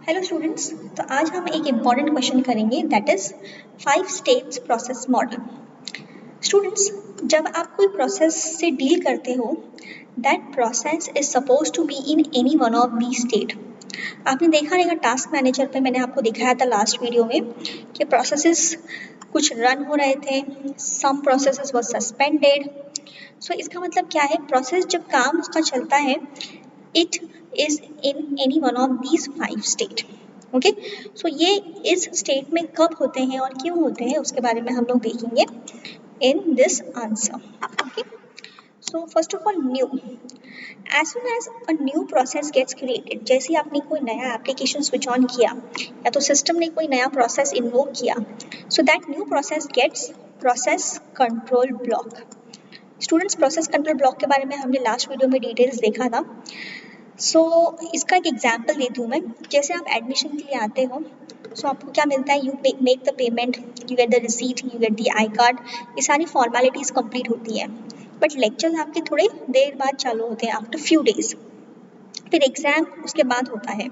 Hello students. तो आज हम एक इम्पॉर्टेंट क्वेश्चन करेंगे that is 5 states process model. Students, जब आप कोई प्रोसेस से डील करते हो that process is suppose to be in any one of the state. आपने देखा रहेगा टास्क मैनेजर पे मैंने आपको दिखाया था लास्ट वीडियो में कि प्रोसेसेस कुछ रन हो रहे थे, सम प्रोसेसेस वर सस्पेंडेड। सो इसका मतलब क्या है, प्रोसेस जब काम उसका चलता है it is in any one of these 5 state. Okay, सो ये इस स्टेट में कब होते हैं और क्यों होते हैं उसके बारे में हम लोग देखेंगे in this answer. Okay, so first of all new, as soon as a new process gets created, जैसे ही आपने कोई नया एप्लीकेशन स्विच ऑन किया या तो सिस्टम ने कोई नया प्रोसेस इन्वोक किया, so that new process gets process control block. Students, process control block के बारे में हमने लास्ट वीडियो में डिटेल्स देखा था। इसका एक एग्जाम्पल देती हूँ मैं। जैसे आप एडमिशन के लिए आते हो, आपको क्या मिलता है, you make the payment, you get the receipt, you get the I card, ये सारी फॉर्मेलिटीज कंप्लीट होती है। बट लेक्चर्स आपके थोड़े देर बाद चालू होते हैं, आफ्टर फ्यू डेज। फिर एग्जाम उसके बाद होता है।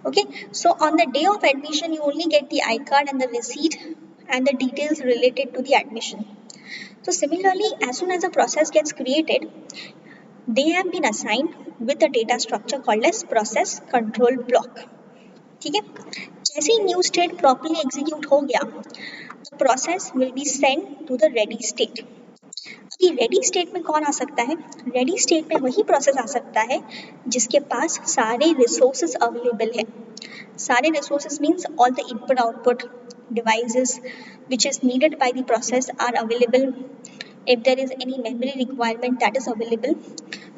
Okay, so on the day of admission you only get the I card and the receipt and the details related to the admission. So similarly, as soon as a process gets created, they have been assigned with a data structure called as process control block. ठीक है, जैसे ही new state properly execute हो गया, the process will be sent to the ready state. अभी ready state में कौन आ सकता है? रेडी स्टेट में वही प्रोसेस आ सकता है जिसके पास सारे रिसोर्सेज अवेलेबल है। सारे resources means all the input output devices which is needed by the process are available. If there is any memory requirement, that is available.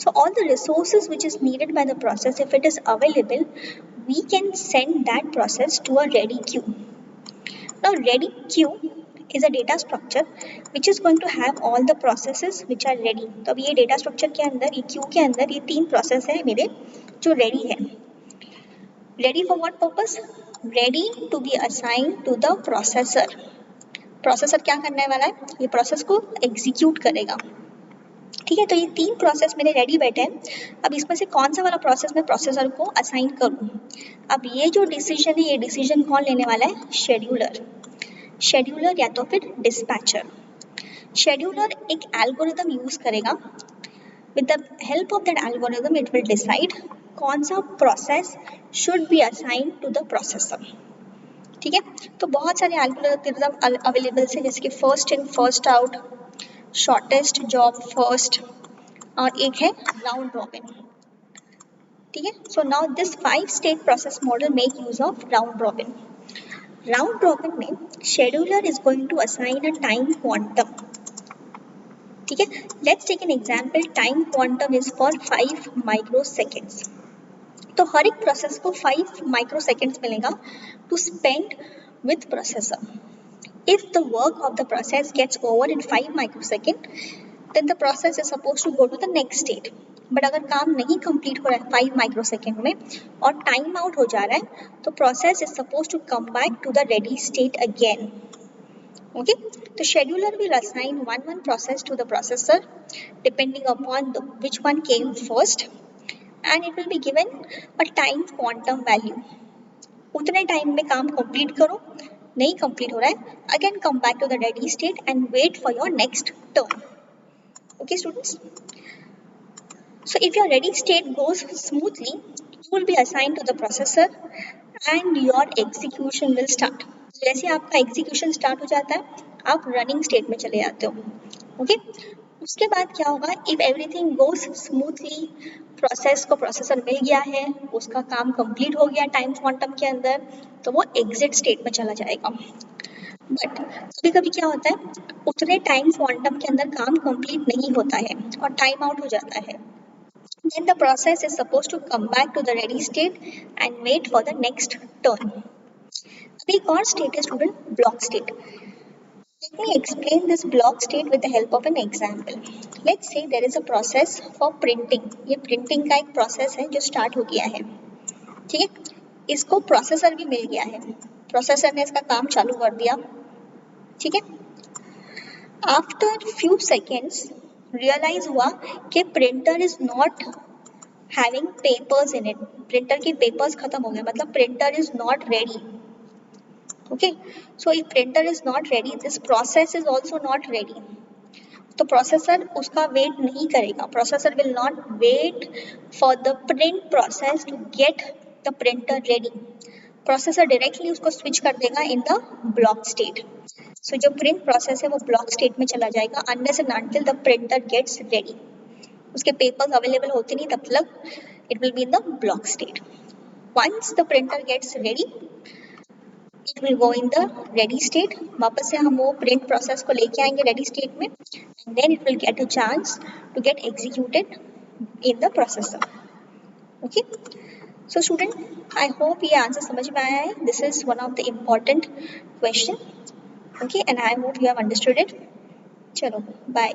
So all the resources which is needed by the process, if it is available, we can send that process to a ready queue. Now ready queue is a data structure which is going to have all the processes which are ready. तो अब ये data structure के अंदर, ये queue के अंदर ये 3 process है मेरे जो ready है। Ready for what purpose? Ready to be assigned to the processor. Processor क्या करने वाला है? ये प्रोसेस को एग्जीक्यूट करेगा। ठीक है, तो ये 3 प्रोसेस मेरे रेडी बैठे हैं। अब इसमें से कौन सा वाला प्रोसेस मैं प्रोसेसर को असाइन करूँ? अब ये जो डिसीजन है, ये डिसीजन कौन लेने वाला है? शेड्यूलर। शेड्यूलर या तो फिर डिस्पैचर। शेड्यूलर एक एल्गोरिथम यूज करेगा। With the help of that algorithm it will decide कौन सा process should be assign to the processor. ठीक है, तो बहुत सारे एल्गोरिथम अवेलेबल है, जैसे कि first in first out, shortest job first, और एक है राउंड रॉबिन। ठीक है, so now this 5 state process model make use of round robin. Round robin में scheduler is going to assign a time quantum. ठीक है, let's take an example, time quantum is for 5 microseconds. तो हर एक process को 5 microseconds मिलेगा to spend with processor. If the work of the process gets over in 5 microsecond, then the process is supposed to go to the next state. But अगर काम नहीं complete हो रहा है 5 microsecond में और time out हो जा रहा है, तो process is supposed to come back to the ready state again. Okay, तो scheduler will assign one process to the processor depending upon which one came first, and it will be given a time quantum value. उतने time में काम complete करो, नहीं complete हो रहा है, again come back to the ready state and wait for your next turn. Okay students, so if your ready state goes smoothly, you will be assigned to the processor and your execution will start. जैसे आपका execution start हो जाता है, आप running state में चले जाते हो। ओके, उसके बाद क्या होगा, if everything goes smoothly, process को प्रोसेसर मिल गया है, उसका काम कंप्लीट हो गया टाइम क्वांटम के अंदर, तो वो एग्जिट स्टेट में चला जाएगा। बट कभी कभी क्या होता है, उतने टाइम क्वांटम के अंदर काम कंप्लीट नहीं होता है और टाइम आउट हो जाता है। Then the process is supposed to come back to the ready state and wait for the next turn. अब एक और स्टेट है student, block state. Let me explain this block state with the help of an example. Let's say there is a process for printing. ये printing का एक process है जो start हो गया है। ठीक है, इसको processor भी मिल गया है, processor ने इसका काम चालू कर दिया। ठीक है, after few seconds realize हुआ कि printer is not having papers in it, printer के पेपर्स खत्म हो गए, मतलब printer is not ready. Okay, so if printer is not ready, this process is also not ready. तो प्रोसेसर उसका wait नहीं करेगा. Processor will not wait for the print process to get the printer ready. Processor directly उसको switch कर देगा in the block state. So जो print process है वो ब्लॉक स्टेट में चला जाएगा unless and until the printer gets ready. उसके पेपर्स अवेलेबल होते नहीं तब तक it will be in the block state. Once the printer gets ready, it will go in the ready state. वापस से हम वो प्रिंट प्रोसेस को लेके आएंगे रेडी स्टेट में, and then it will get a chance to get executed in the processor. Okay, so student, I hope ये answer समझ में आया है. This is one of the important question. Okay, and I hope you have understood it. चलो, bye.